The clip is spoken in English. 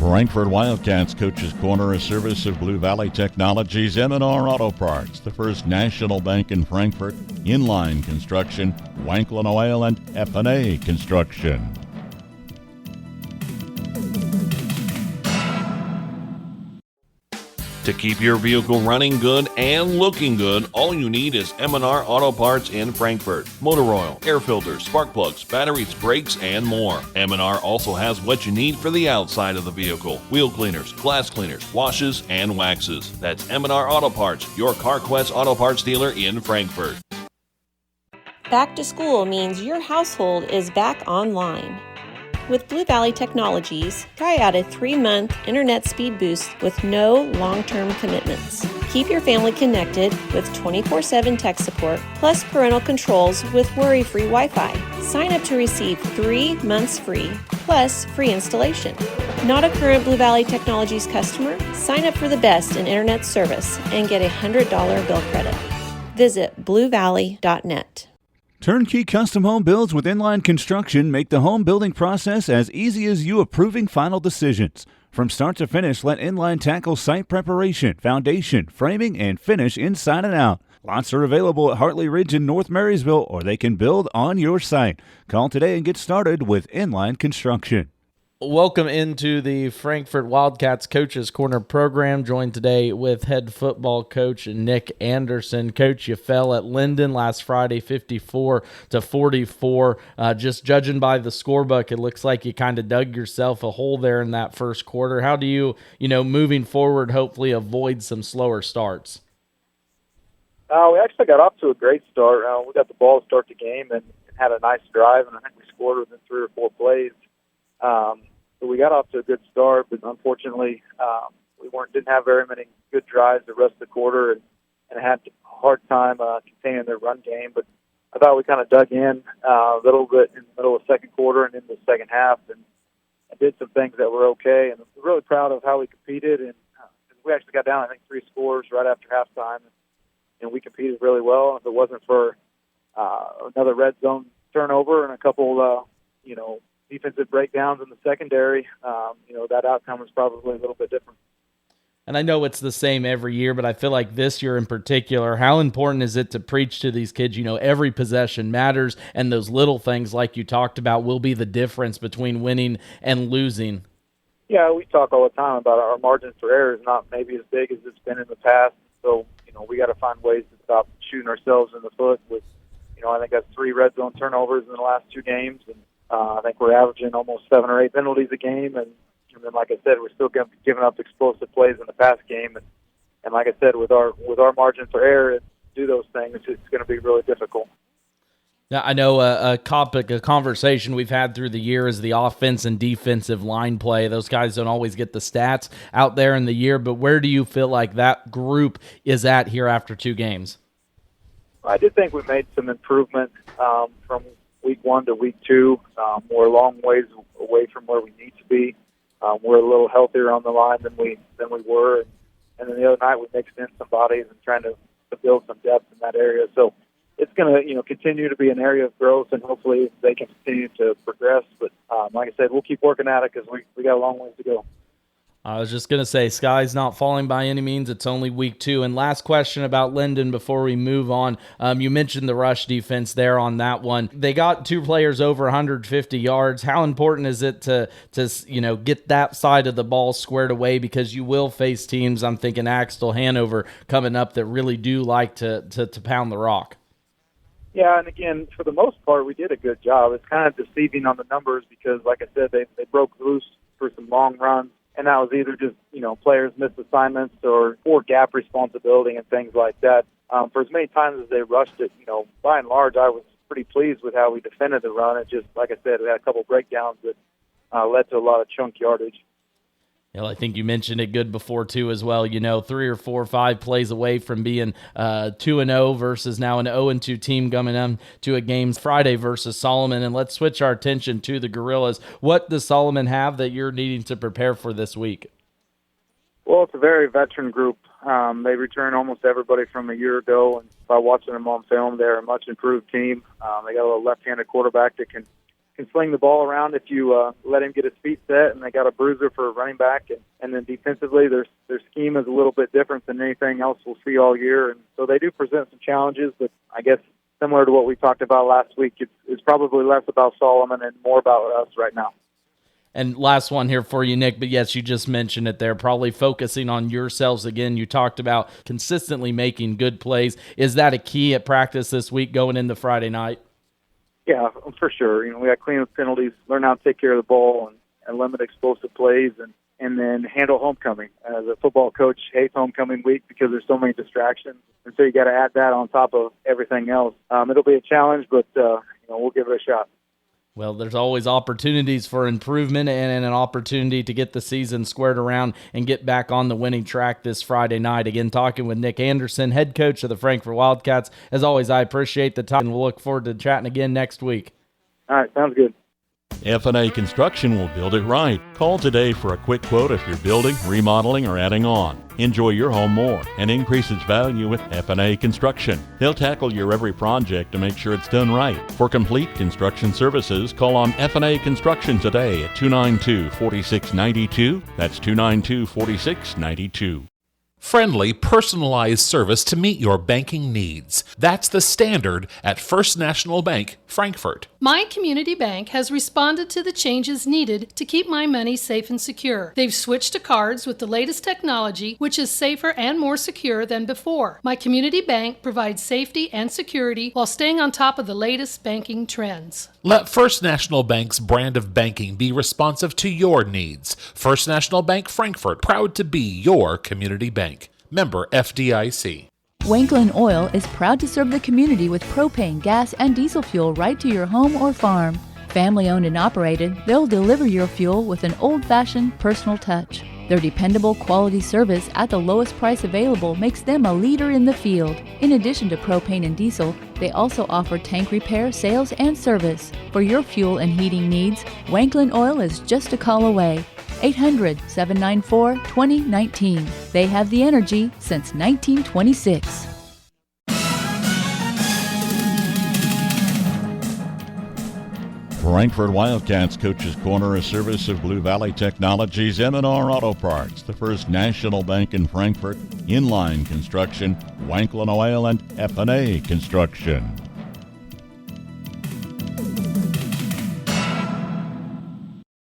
Frankfort Wildcats Coach's Corner, a service of Blue Valley Technologies, M&R Auto Parts, the first national bank in Frankfort, Inline Construction, Wanklin Oil, and F&A Construction. To keep your vehicle running good and looking good, all you need is M&R Auto Parts in Frankfort. Motor oil, air filters, spark plugs, batteries, brakes, and more. M&R also has what you need for the outside of the vehicle. Wheel cleaners, glass cleaners, washes, and waxes. That's M&R Auto Parts, your CarQuest Auto Parts dealer in Frankfort. Back to school means your household is back online. With Blue Valley Technologies, try out a 3-month internet speed boost with no long-term commitments. Keep your family connected with 24/7 tech support, plus parental controls with worry-free Wi-Fi. Sign up to receive 3 months free, plus free installation. Not a current Blue Valley Technologies customer? Sign up for the best in internet service and get a $100 bill credit. Visit bluevalley.net. Turnkey custom home builds with Inline Construction make the home building process as easy as you approving final decisions. From start to finish, let Inline tackle site preparation, foundation, framing, and finish inside and out. Lots are available at Hartley Ridge in North Marysville, or they can build on your site. Call today and get started with Inline Construction. Welcome into the Frankfort Wildcats Coaches Corner program, joined today with head football coach Nick Anderson. Coach, you fell at Linden last Friday, 54-44. Just judging by the scorebook, it looks like you kind of dug yourself a hole there in that first quarter. How do you, moving forward, hopefully avoid some slower starts? We actually got off to a great start. We got the ball to start the game and had a nice drive, and I think we scored within 3 or 4 plays. So we got off to a good start, but unfortunately, we didn't have very many good drives the rest of the quarter, and had a hard time containing their run game. But I thought we kind of dug in a little bit in the middle of the second quarter and into the second half, and did some things that were okay. And I'm really proud of how we competed, and we actually got down, I think, 3 scores right after halftime, and we competed really well. If it wasn't for another red zone turnover and a couple, defensive breakdowns in the secondary, that outcome is probably a little bit different. And I know it's the same every year, but I feel like this year in particular, how important is it to preach to these kids, every possession matters, and those little things like you talked about will be the difference between winning and losing? Yeah, we talk all the time about our margins for error is not maybe as big as it's been in the past. So, we got to find ways to stop shooting ourselves in the foot with, I think that's 3 red zone turnovers in the last 2 games, and I think we're averaging almost 7 or 8 penalties a game, and then, like I said, we're still giving up explosive plays in the pass game, and like I said, with our margin for error, to do those things, it's going to be really difficult. Now, I know a conversation we've had through the year is the offense and defensive line play. Those guys don't always get the stats out there in the year, but where do you feel like that group is at here after 2 games? I did think we made some improvement from week 1 to week 2. We're a long ways away from where we need to be. We're a little healthier on the line than we were, and then the other night we mixed in some bodies and trying to build some depth in that area. So it's going to continue to be an area of growth, and hopefully they can continue to progress. But like I said, we'll keep working at it because we got a long ways to go. I was just going to say, sky's not falling by any means. It's only week 2. And last question about Linden before we move on. You mentioned the rush defense there on that one. They got 2 players over 150 yards. How important is it to get that side of the ball squared away? Because you will face teams, I'm thinking Axtell, Hanover, coming up that really do like to pound the rock. Yeah, and again, for the most part, we did a good job. It's kind of deceiving on the numbers because, like I said, they broke loose for some long runs. And that was either just, players missed assignments or poor gap responsibility and things like that. For as many times as they rushed it, by and large, I was pretty pleased with how we defended the run. It just, like I said, we had a couple breakdowns that led to a lot of chunk yardage. I think you mentioned it good before, too, as well. 3 or 4 or 5 plays away from being 2-0 versus now an 0-2 team coming to a game Friday versus Solomon. And let's switch our attention to the Gorillas. What does Solomon have that you're needing to prepare for this week? Well, it's a very veteran group. They return almost everybody from a year ago, and by watching them on film, they're a much improved team. They got a little left-handed quarterback that can can sling the ball around if you let him get his feet set, and they got a bruiser for a running back. And then defensively, their scheme is a little bit different than anything else we'll see all year. And so they do present some challenges, but I guess similar to what we talked about last week, it's probably less about Solomon and more about us right now. And last one here for you, Nick, but yes, you just mentioned it there, probably focusing on yourselves again. You talked about consistently making good plays. Is that a key at practice this week going into Friday night? Yeah, for sure. We got clean up penalties, learn how to take care of the ball and limit explosive plays, and then handle homecoming. As a football coach, hates homecoming week because there's so many distractions. And so you got to add that on top of everything else. It'll be a challenge, but we'll give it a shot. Well, there's always opportunities for improvement and an opportunity to get the season squared around and get back on the winning track this Friday night. Again, talking with Nick Anderson, head coach of the Frankfort Wildcats. As always, I appreciate the time, and we'll look forward to chatting again next week. All right, sounds good. F&A Construction will build it right. Call today for a quick quote if you're building, remodeling, or adding on. Enjoy your home more and increase its value with F&A Construction. They'll tackle your every project to make sure it's done right. For complete construction services, call on F&A Construction today at 292-4692. That's 292-4692. Friendly, personalized service to meet your banking needs. That's the standard at First National Bank, Frankfort. My community bank has responded to the changes needed to keep my money safe and secure. They've switched to cards with the latest technology, which is safer and more secure than before. My community bank provides safety and security while staying on top of the latest banking trends. Let First National Bank's brand of banking be responsive to your needs. First National Bank, Frankfort, proud to be your community bank. Member FDIC. Wanklin Oil is proud to serve the community with propane, gas, and diesel fuel right to your home or farm. Family owned and operated, they'll deliver your fuel with an old-fashioned personal touch. Their dependable quality service at the lowest price available makes them a leader in the field. In addition to propane and diesel, they also offer tank repair, sales, and service. For your fuel and heating needs, Wanklin Oil is just a call away. 800-794-2019. They have the energy since 1926. Frankfort Wildcats Coach's Corner, a service of Blue Valley Technologies, M&R Auto Parts, the first national bank in Frankfort, Inline Construction, Wanklin Oil, and F&A Construction.